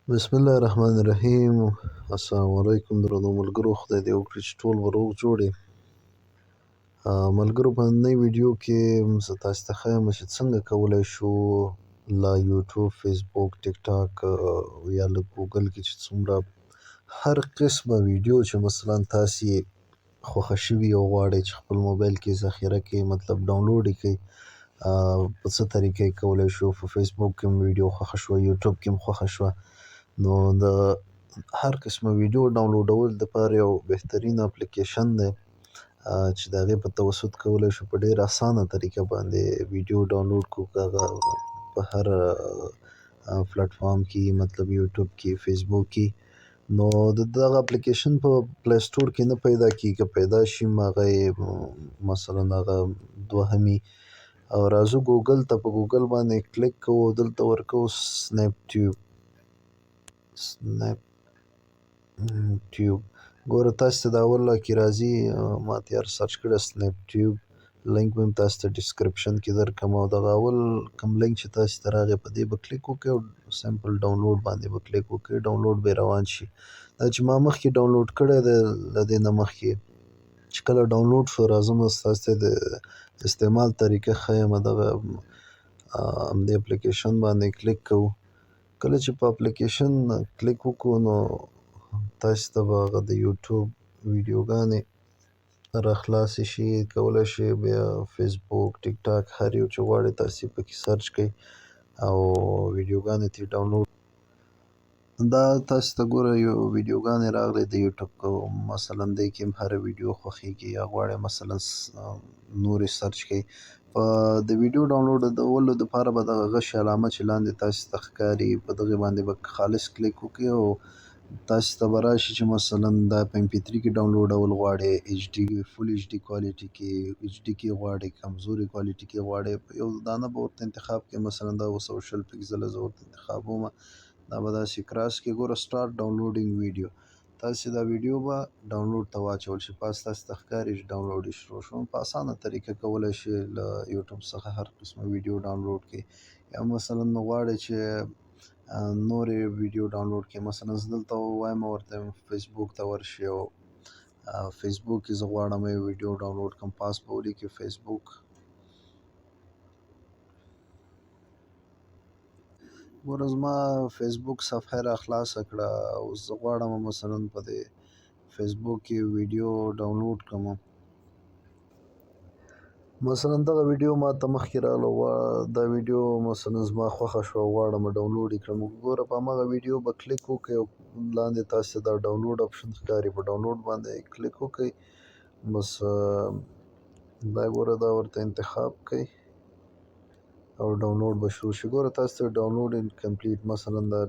بسم الله الرحمن الرحیم. السلام علیکم درنو ملګرو، خدای دې وکړي چې ټول به روغ جوړ یې. ملګرو، په نننۍ ویډیو کې زه تاسو ته ښیم چې څنګه کولی شو له یوټیوب، فسبوک، ټیک ټاک یا له ګوګل کې چې څومره هر قسمه ویډیو چې مثلا تاسې یې خوښه شوي او غواړئ چې خپل موبایل کې ذخیره کړئ، مطلب ډاونلوډ یې کړئ، په څه طریقه یې کولی شو. په فسبوک کې هم ویډیو خوښه شوه، یوټیوب کې هم خوښه شوه، نو د هر قسمه ویډیو ډاونلوډول دپاره یو بهترین اپلیکیشن دی چې د هغې په توسط کولی شو په ډېر اسانه طریقه باندې ویډیو ډاونلوډ کړو، که هغه په هر پلیټفارم کې، مطلب یوټیوب کې، فسبوک کې. نو د دغه اپلیکیشن په پلی سټور کې نه پیدا کېږي، که پیدا شي هغه یې مثلا هغه دوهمي. او راځو ګوګل ته، په ګوګل باندې کلیک کوو او دلته ورکوو سنیپ ټیوب. ګوره تاسې ته د اول کې راځي، ما تیار سرچ کړی سنیپ ټیوب، لینک به مې تاسې ته ډسکرپشن کې درکړم، او دغه اول کوم لینک چې تاسې ته راغی په دې به کلیک وکړئ او سمپل ډاونلوډ باندې به کلیک وکړئ، ډاونلوډ به روان شي. دا چې ما مخکې ډاونلوډ کړی دی له دې نه مخکې چې کله ډاونلوډ شو، راځم تاسې ته د استعمال طریقه ښیم. دغه همدې اپلیکیشن باندې کلیک کوو. کله چې په اپلیکیشن کلیک وکړو نو تاسې ته به هغه د یوټیوب ویډیوګانې راخلاصې شي، کولی شئ بیا فسبوک، ټیک ټاک، هر یو چې غواړئ تاسې پکې سرچ کړئ او ویډیوګانې ترې ډاونلوډ. دا تاسې ته ګوره یو ویډیوګانې راغلی د یوټیوب، مثلا دی کې هم هره ویډیو خوښیږي یا غواړئ مثلا نورې سرچ کړئ. په د ویډیو ډاونلوډولو دپاره به دغه غشي علامه چې لاندې تاسې ته ښکاري په دغې باندې به خالص کلیک وکړئ او تاسې ته به راشي چې مثلا دا په MP3 کې ډاونلوډول غواړئ، HD فل HD کوالټي کې، HD کې غواړئ، کمزورې کوالټي کې غواړئ، یو دانه به ورته انتخاب کړئ، مثلا دا 200 پکسله زه ورته انتخابوم. دا به داسې کراس کې ګوره سټارټ ډاونلوډینګ ویډیو، تاسې دا ویډیو به ډاونلوډ ته واچول شي، پاس تاسې ته ښکاري چې ډاونلوډ یې شروع شو. په اسانه طریقه کولی شئ له یوټیوب څخه هر قسمه ویډیو ډاونلوډ کړئ. یا مثلا غواړئ چې نورې ویډیو ډاونلوډ کړئ، مثلا زه دلته ووایم ورته فسبوک ته ورشئ او فسبوک کې زه غواړم یو ویډیو ډاونلوډ کړم، پاس به ولیکئ فسبوک. ګوره زما فسبوک صفحه را خلاصه کړه او زه غواړم مثلا په دې فسبوک کې ویډیو ډاونلوډ کړم. مثلا دغه ویډیو ما ته مخکې راغله، دا ویډیو مثلا زما خوښه شوه، غواړم ډاونلوډ یې کړم. ګوره په همغه ویډیو به کلیک وکړئ او لاندې تاسې ته دا ډاونلوډ اپشن ښکاري، په ډاونلوډ باندې کلیک وکړئ. بس دا ګوره دا ورته انتخاب کړئ او ډاونلوډ به شروع شي. ګوره تاسې ته ډاونلوډ کمپلیټ، مثلا دا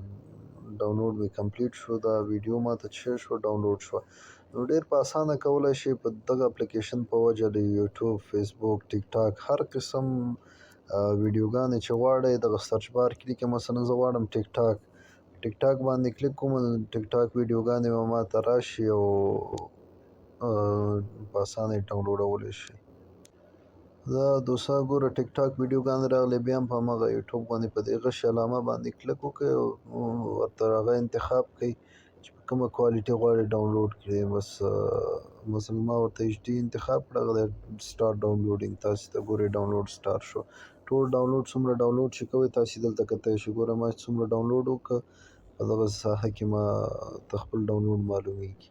ډاونلوډ مې کمپلیټ شو، دا ویډیو ما ته څه شو ډاونلوډ شوه. نو ډېر په اسانه کولی شئ په دغه اپلیکیشن په وجه د یوټیوب، فسبوک، ټیک ټاک هر قسم ویډیوګانې چې غواړئ دغه سرچ بار کې لیکئ، مثلا زه غواړم ټیک ټاک، ټیک ټاک باندې کلیک کوم، ټیک ټاک ویډیوګانې به ما ته راشي او په اسانه یې ډاونلوډولی شئ. دا دوسه ګوره ټیک ټاک ویډیوګانې راغلې، بیا هم په همغه یوټیوب باندې په دې غشي علامه باندې کلیک وکړئ او ورته هغه انتخاب کړئ چې په کومه کوالټي غواړئ ډاونلوډ کړئ. بس مثلا ما ورته HD انتخاب کړه، هغه سټارټ ډاونلوډینګ، تاسې ته ګورئ ډاونلوډ سټارټ شو. ټول ډاونلوډ څومره ډاونلوډ چې کوئ تاسې دلته کتلی شئ. ګوره ما چې څومره ډاونلوډ وکړه په دغه ساحه کې ما ته خپل ډاونلوډ معلومیږي.